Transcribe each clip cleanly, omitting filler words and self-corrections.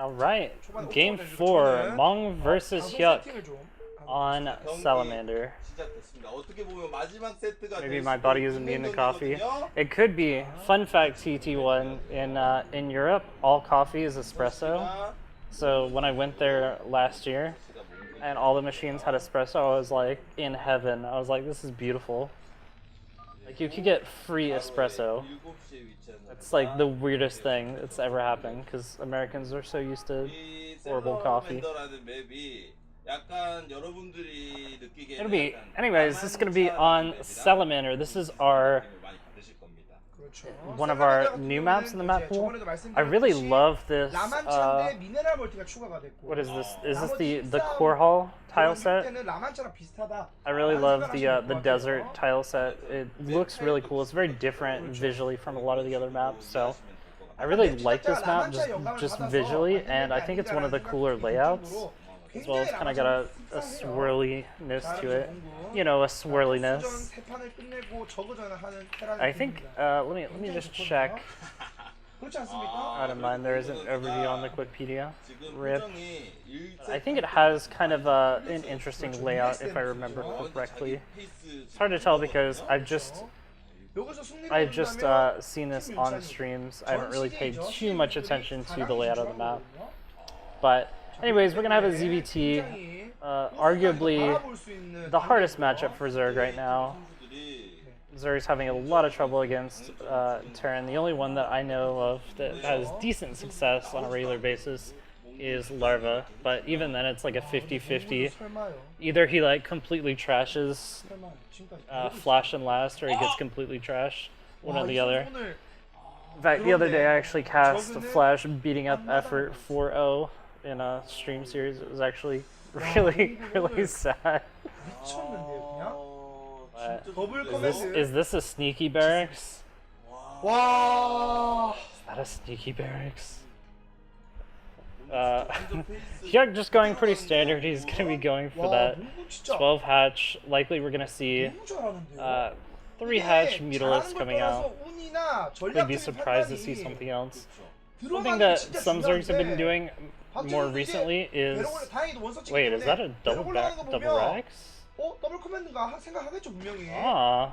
Alright, 초반에 game 옥점을 4, 저는 Mong versus 방송 hyuk 세팅을 좀 on Salamander. 시작됐습니다. 어떻게 보면 마지막 세트가 Maybe 될 my 수도 body isn't 있는 needing coffee. 경기거든요. It could be. Fun fact TT1, in Europe, all coffee is espresso. So when I went there last year, and all the machines had espresso, I was like in heaven. I was like, this is beautiful. Like you could get free espresso. It's like the weirdest thing that's ever happened because Americans are so used to horrible coffee. It'll be, anyways, this is gonna be on Salamander. This is one of our new maps in the map pool. I really love this. What is this? Is this the core hall tile set? I really love the desert tile set. It looks really cool. It's very different visually from a lot of the other maps. So I really like this map just visually, and I think it's one of the cooler layouts. As well, it's kind of got a swirliness to it. You know, a swirliness. I think, let me just check. I don't mind, there is an overview on Wikipedia. RIP. I think it has kind of an interesting layout, if I remember correctly. It's hard to tell because I've just seen this on streams. I haven't really paid too much attention to the layout of the map. But anyways, we're gonna have a ZVT, arguably the hardest matchup for Zerg right now. Zerg's having a lot of trouble against Terran. The only one that I know of that has decent success on a regular basis is Larva, but even then it's like a 50-50. Either he like completely trashes Flash and Last, or he gets completely trashed, one or the other. In fact, the other day I actually cast Flash beating up Effort 4-0 in a stream series. It was actually really sad. Is this a sneaky barracks? 와. Is that a sneaky barracks? Hyuk just going pretty standard. He's gonna be going for that 12 hatch. Likely we're gonna see 3 hatch Mutilates coming out. Would be surprised to see something else. Something that some Zergs have been doing more recently is, wait, is that a double racks? Ah.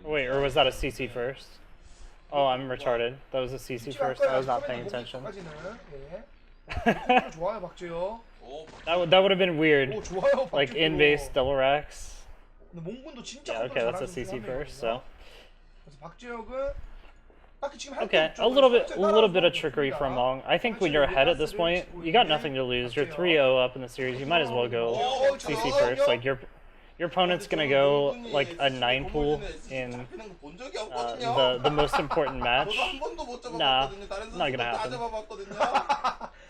Wait, or was that a CC first? Oh, I'm retarded. That was a CC first. I was not paying attention. That would have been weird. Like in base double racks. Yeah, okay, that's a CC first. So. Okay, a little bit of trickery from Mong. I think when you're ahead at this point, you got nothing to lose. You're 3-0 up in the series. You might as well go CC first. Like your opponent's gonna go like a 9 pool in the most important match. Nah, not gonna happen.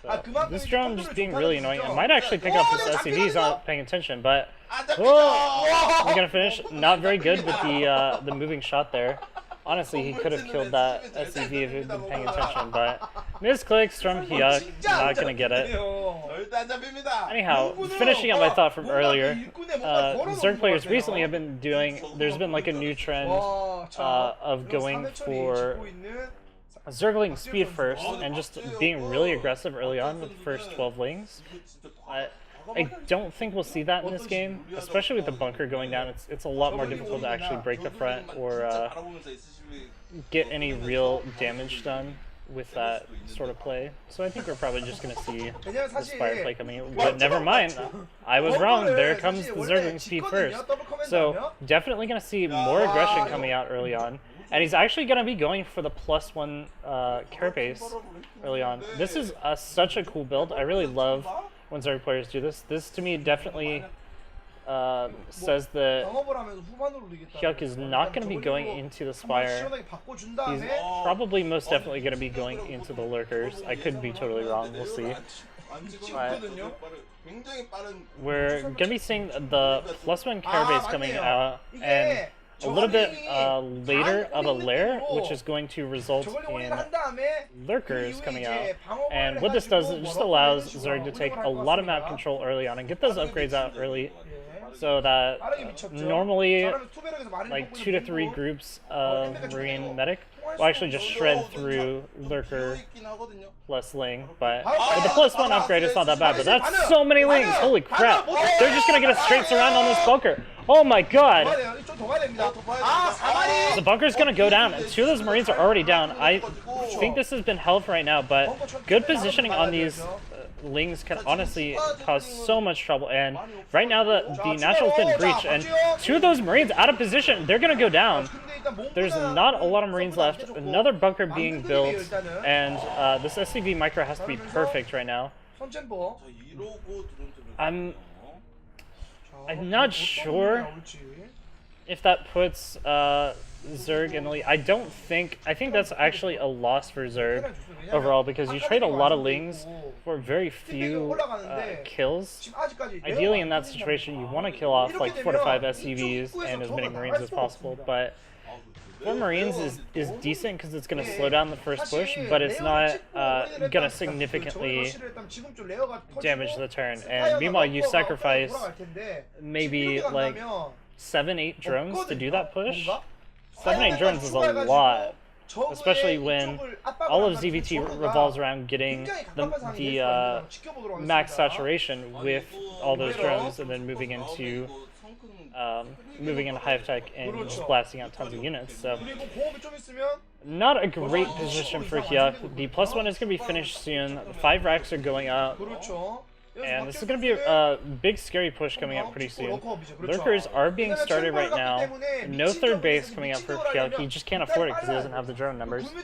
So, this drone just being really annoying. I might actually pick up this SCV. He's not paying attention, but we're gonna finish. Not very good with the moving shot there. Honestly, he could have killed that SCV if he'd been paying attention, but misclicks from Hyuk, not gonna get it. Anyhow, finishing up my thought from earlier, Zerg players recently have been doing, there's been like a new trend of going for Zergling speed first and just being really aggressive early on with the first 12 lings. I don't think we'll see that in this game, especially with the bunker going down. It's a lot more difficult to actually break the front or get any real damage done with that sort of play. So I think we're probably just going to see this fire play coming in. But never mind, I was wrong. There comes the Zergling speed first. So definitely going to see more aggression coming out early on. And he's actually going to be going for the +1 carapace early on. This is such a cool build. I really love when Zerg players do this. This to me definitely says that Hyuk is not going to be going into the Spire. He's probably most definitely going to be going into the Lurkers. I could be totally wrong, we'll see. But we're going to be seeing the +1 carapace coming out, and a little bit later of a lair, which is going to result in Lurkers coming out. And what this does, it just allows Zerg to take a lot of map control early on and get those upgrades out early, so that normally like 2 to 3 groups of Marine Medic will actually just shred through Lurker 있긴 하거든요. plus Ling, but with the +1 upgrade, it's not that bad. But that's so many Lings! Holy crap! They're just gonna get a straight surround on this bunker. Oh my god! 좀 더 가야 됩니다. 아, 4마리. The bunker's gonna go down, and 2 of those Marines are already down. I think this has been hell for right now, but good positioning on these Lings can honestly cause so much trouble. And right now the natural's been breached, and 2 of those Marines out of position. They're gonna go down. There's not a lot of Marines left. Another bunker being built, and this SCV micro has to be perfect right now. 선젠버. I'm not sure if that puts Zerg in the lead. I think that's actually a loss for Zerg overall, because you trade a lot of Lings for very few kills. Ideally in that situation you want to kill off like 4 to 5 SCVs and as many Marines as possible, but 4 Marines is decent because it's going to slow down the first push, but it's not going to significantly damage the turn. And meanwhile you sacrifice maybe like 7-8 drones to do that push. 7-8 drones is a lot, especially when all of ZVT revolves around getting the max saturation with all those drones and then moving into hyuk tech and just blasting out tons of units. So not a great position for hyuk. The +1 is going to be finished soon. 5 racks are going up. And this is going to be a big scary push coming up pretty soon. Lurkers are being started right now. No 3rd base coming up for hyuk. He just can't afford it because he doesn't have the drone numbers. And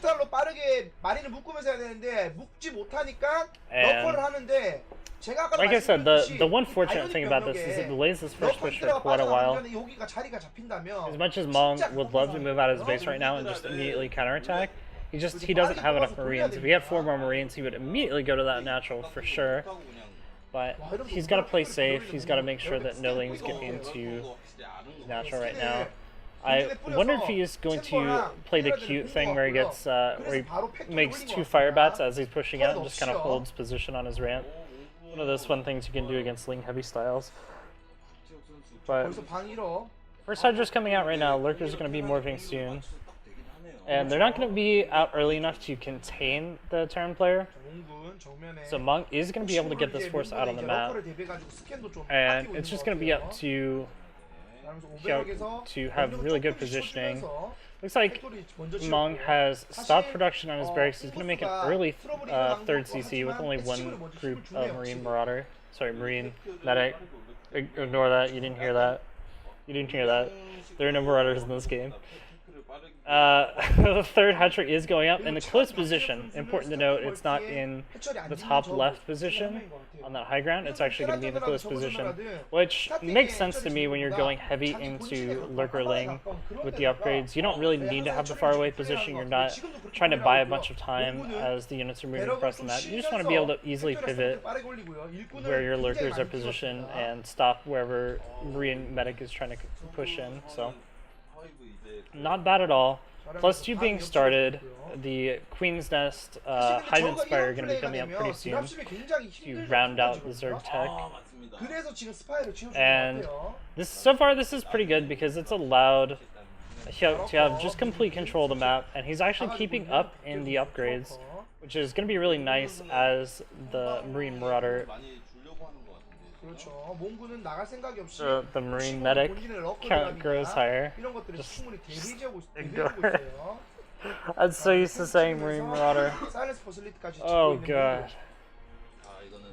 like I said, the one fortunate thing about this is it delays this first push for quite a while. As much as Mong would love to move out of his base right now and just immediately counterattack, he doesn't have enough Marines. If he had 4 more Marines, he would immediately go to that natural for sure. But he's got to play safe. He's got to make sure that no Lings get into natural right now. I wonder if he is going to play the cute thing where he gets where he makes 2 fire bats as he's pushing out and just kind of holds position on his ramp. One of those fun things you can do against Ling heavy styles. But first Hydra's coming out right now. Lurkers are going to be morphing soon. And they're not going to be out early enough to contain the Terran player. So Mong is going to be able to get this force out on the map. And it's just going to be up to hyuk to have really good positioning. Looks like Mong has stopped production on his barracks. He's going to make an early 3rd CC with only 1 group of Marine medic. Ignore that, you didn't hear that. You didn't hear that. There are no Marauders in this game. The 3rd hatchery is going up in the close position. Important to note, it's not in the top left position on that high ground. It's actually going to be in the close position, which makes sense to me when you're going heavy into Lurker Ling with the upgrades. You don't really need to have the far away position. You're not trying to buy a bunch of time as the units are moving across the map. You just want to be able to easily pivot where your Lurkers are positioned and stop wherever Marine medic is trying to push in. So not bad at all. +2 being started. The Queen's Nest, Hydrant Spire are going to be coming up pretty soon to round out the Zerg tech. And so far this is pretty good because it's allowed hyuk to have just complete control of the map, and he's actually keeping up in the upgrades, which is going to be really nice as the Marine Marauder. The Marine medic count grows higher. Just ignore. I'm so used to saying Marine Marauder. Oh god.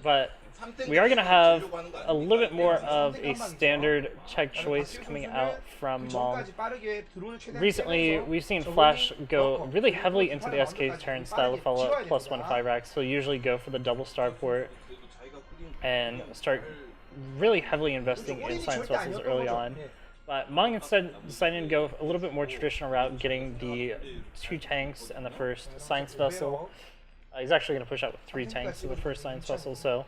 But we are going to have a little bit more of a standard tech choice coming out from Mong. Recently, we've seen Flash go really heavily into the SK's turn style of follow-up +1 5 racks. So usually go for the double starport and start really heavily investing in science vessels early on. But Mong instead decided to go a little bit more traditional route, getting the 2 tanks and the first science vessel. He's actually going to push out with 3 tanks to the first science vessel, so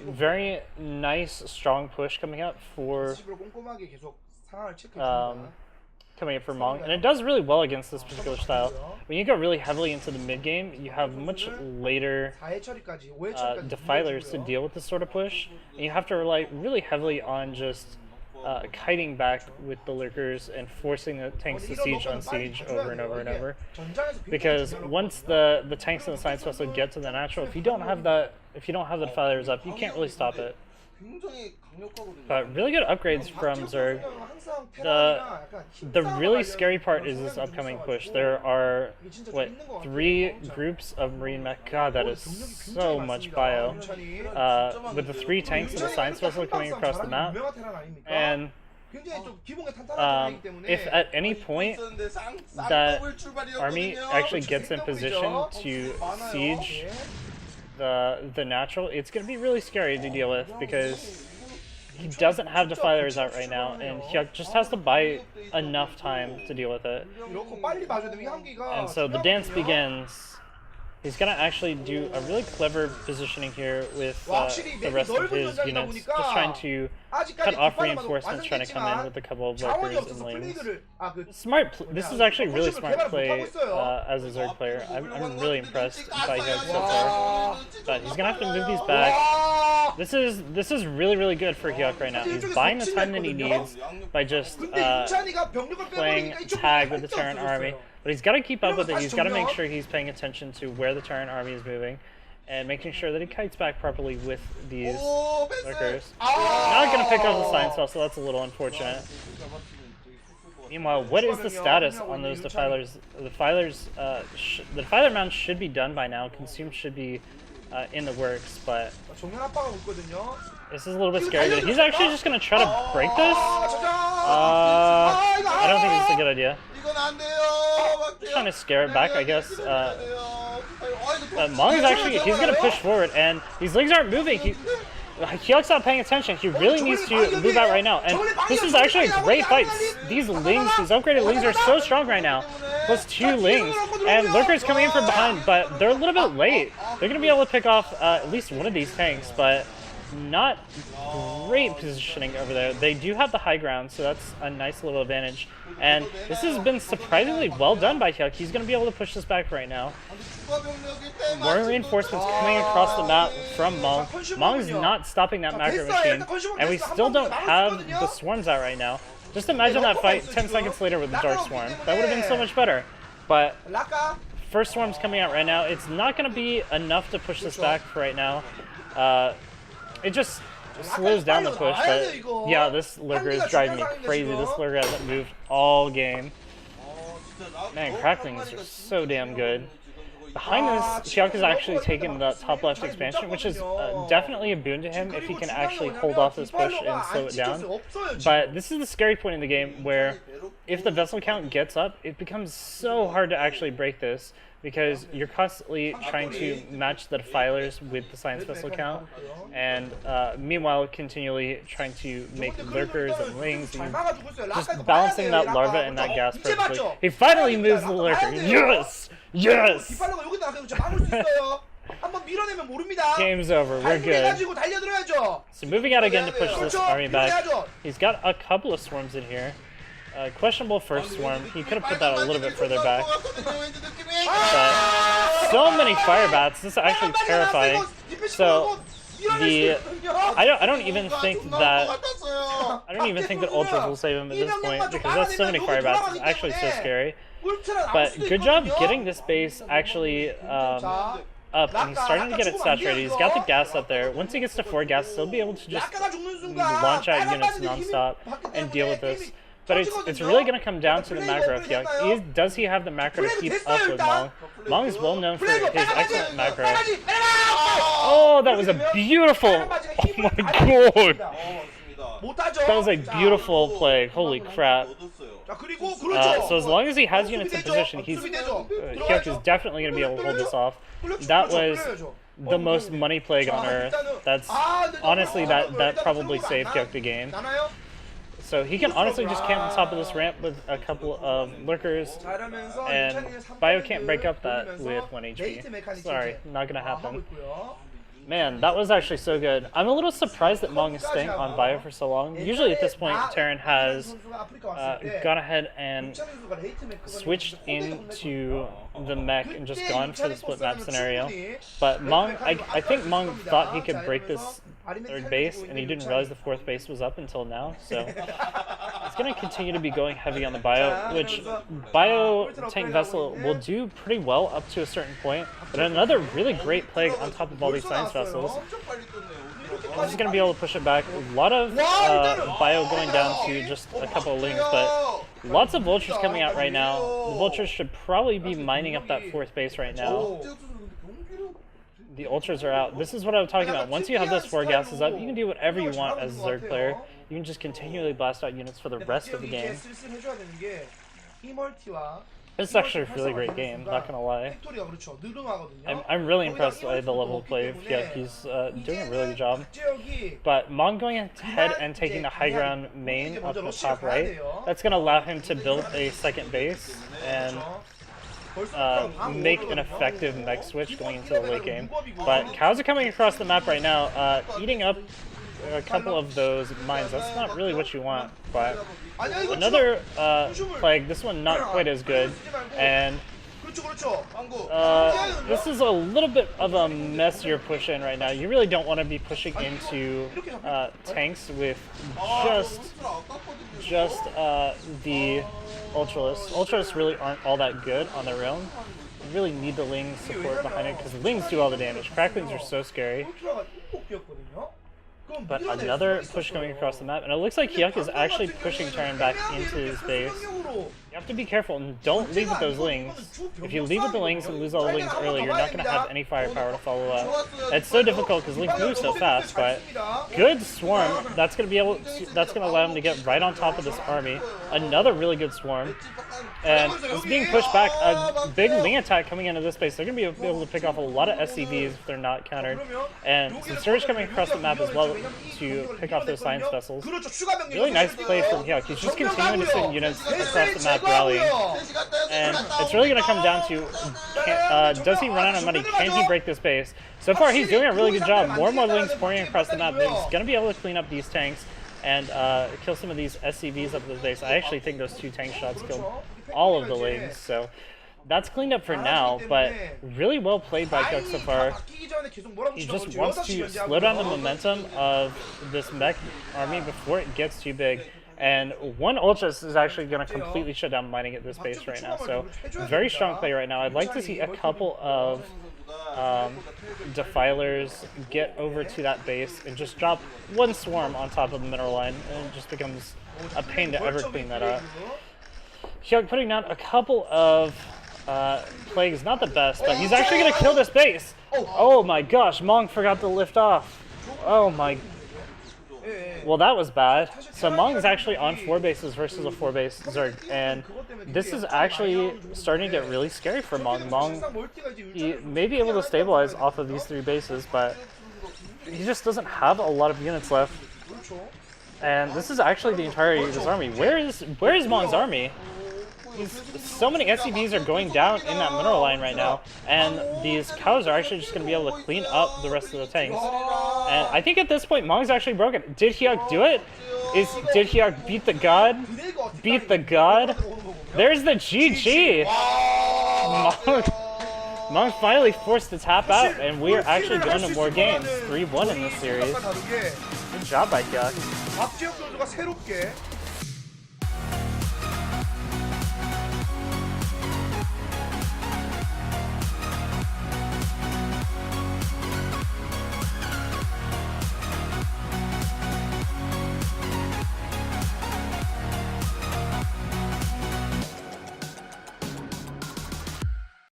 very nice, strong push coming up for Mong, and it does really well against this particular style. When you go really heavily into the mid game, you have much later defilers to deal with this sort of push, and you have to rely really heavily on just kiting back with the lurkers and forcing the tanks to siege on siege over and over and over. Because once the tanks and the science vessel get to the natural, if you don't have the defilers up, you can't really stop it. But really good upgrades from Zerg. The really scary part is this upcoming push. There are, what, 3 groups of Marine mech. God, that is so much bio. With the 3 tanks and the science vessel coming across the map. And if at any point that army actually gets in position to siege the natural, it's going to be really scary to deal with because he doesn't have defilers out right now, and hyuk just has to buy enough time to deal with it. And so the dance begins. He's going to actually do a really clever positioning here with the rest of his units, just trying to cut off reinforcements, trying to come in with a couple of lurkers and lings. This is actually really smart play as a Zerg player. I'm really impressed by him so far. But he's going to have to move these back. This is really, really good for hyuk right now. He's buying the time that he needs by just playing tag with the Terran army. But he's got to keep up with it. He's got to make sure he's paying attention to where the Terran army is moving and making sure that he kites back properly with these lurkers. Not going to pick up the science vessel, so that's a little unfortunate. Meanwhile, what is the status on those defilers? The defiler mount should be done by now. Consume should be in the works, but this is a little bit scary. He's actually just going to try to break this. I don't think this is a good idea. Trying to scare it back, I guess. Mong is actually, he's going to push forward, and these lings aren't moving. Hyuk's not paying attention. He really needs to move out right now. And this is actually a great fight. These lings, these upgraded lings are so strong right now. Plus 2 lings. And lurkers coming in from behind, but they're a little bit late. They're going to be able to pick off at least one of these tanks, but not great positioning over there. They do have the high ground, so that's a nice little advantage. And this has been surprisingly well done by hyuk. He's going to be able to push this back right now. More reinforcements coming across the map from Mong. Mong is not stopping that macro machine, and we still don't have the swarms out right now. Just imagine that fight 10 seconds later with the Dark Swarm. That would have been so much better. But first swarm's coming out right now. It's not going to be enough to push this back for right now. It just slows down the push, but yeah, this lurker is driving me crazy. This lurker hasn't moved all game. Man, cracklings are so damn good. Behind this, hyuk is actually taking the top left expansion, which is definitely a boon to him if he can actually hold off this push and slow it down. But this is the scary point in the game where if the vessel count gets up, it becomes so hard to actually break this because you're constantly trying to match the defilers with the science vessel count, and meanwhile continually trying to make lurkers and lings, and just balancing that larva and that gas perfectly. He finally moves the lurker. Yes! Yes! Game's over. We're good. So moving out again to push this army back. He's got a couple of swarms in here. Questionable first swarm. He could have put that a little bit further back. But so many fire bats. This is actually terrifying. So I don't even think that ultras will save him at this point because that's so many fire bats. It's actually so scary. But good job getting this base actually up, and he's starting to get it saturated. He's got the gas up there. Once he gets to 4 gas, he'll be able to just launch out units non-stop and deal with this. But it's really going to come down to the macro of hyuk. Does he have the macro to keep up with Mong? Mong is well known for his excellent macro. Oh, that was a beautiful... Oh my god! That was a beautiful play. Holy crap. So as long as he has units in position, hyuk is definitely going to be able to hold this off. That was the most money plague on Earth. That's honestly, that probably saved hyuk the game. So he can honestly just camp on top of this ramp with a couple of lurkers, and Bio can't break up that with 1 HP. Sorry, not gonna happen. Man, that was actually so good. I'm a little surprised that Mong is staying on bio for so long. Usually at this point, Terran has gone ahead and switched into the mech and just gone for the split map scenario. But Mong, I think Mong thought he could break this third base, and he didn't realize the fourth base was up until now. So he's going to continue to be going heavy on the bio, which bio tank vessel will do pretty well up to a certain point. But another really great plague on top of all these science vessels. I'm just going to be able to push it back. A lot of bio going down to just a couple of lings, but lots of vultures coming out right now. The vultures should probably be mining up that fourth base right now. The ultras are out. This is what I was talking about. Once you have those 4 gases up, you can do whatever you want as a Zerg player. You can just continually blast out units for the rest of the game. It's actually a really great game, not gonna lie. I'm really impressed by the level of play of hyuk. He's doing a really good job. But Mong going ahead and taking the high ground main up in the top right, that's gonna allow him to build a second base and make an effective mech switch going into the late game. But cows are coming across the map right now, eating up a couple of those mines. That's not really what you want, but another plague, this one not quite as good, and this is a little bit of a messier push in right now. You really don't want to be pushing into tanks with just the Ultralists. Ultralists really aren't all that good on their own. You really need the Lings support behind it because the Lings do all the damage. Cracklings are so scary. But another push going across the map, and it looks like hyuk is actually pushing Terran back into his base. You have to be careful and don't leave with those Lings. If you leave with the Lings and lose all the Lings early, you're not going to have any firepower to follow up. It's so difficult because Lings move so fast, but good swarm. That's going to allow him to get right on top of this army. Another really good swarm. And it's being pushed back. A big Ling attack coming into this base. They're going to be able to pick off a lot of SCVs if they're not countered. And some surge coming across the map as well to pick off those science vessels. Really nice play from hyuk. He's just continuing to send units across the map rallying. And it's really going to come down to, does he run out of money? Can he break this base? So far, he's doing a really good job. More and more Lings pouring across the map. He's going to be able to clean up these tanks and kill some of these SCVs up at the base. I actually think those 2 tank shots killed all of the Lings. So that's cleaned up for now, but really well played by hyuk so far. He just wants to slow down the momentum of this mech army before it gets too big. And one Ultras is actually going to completely shut down mining at this base right now. So very strong play right now. I'd like to see a couple of Defilers get over to that base and just drop one swarm on top of the mineral line, and it just becomes a pain to ever clean that up. hyuk putting down a couple of plagues, not the best, but he's actually going to kill this base. Oh my gosh, Mong forgot to lift off. Oh my. Well, that was bad. So Mong is actually on 4 bases versus a 4-base Zerg, and this is actually starting to get really scary for Mong. Mong, he may be able to stabilize off of these 3 bases, but he just doesn't have a lot of units left. And this is actually the entirety of his army. Where is Mong's army? So many SCVs are going down in that mineral line right now, and these cows are actually just going to be able to clean up the rest of the tanks. And I think at this point, Mong's actually broken. Did hyuk do it? Did hyuk beat the god? Beat the god? There's the GG! Mong finally forced to tap out, and we are actually going to more games. 3-1 in this series. Good job by hyuk.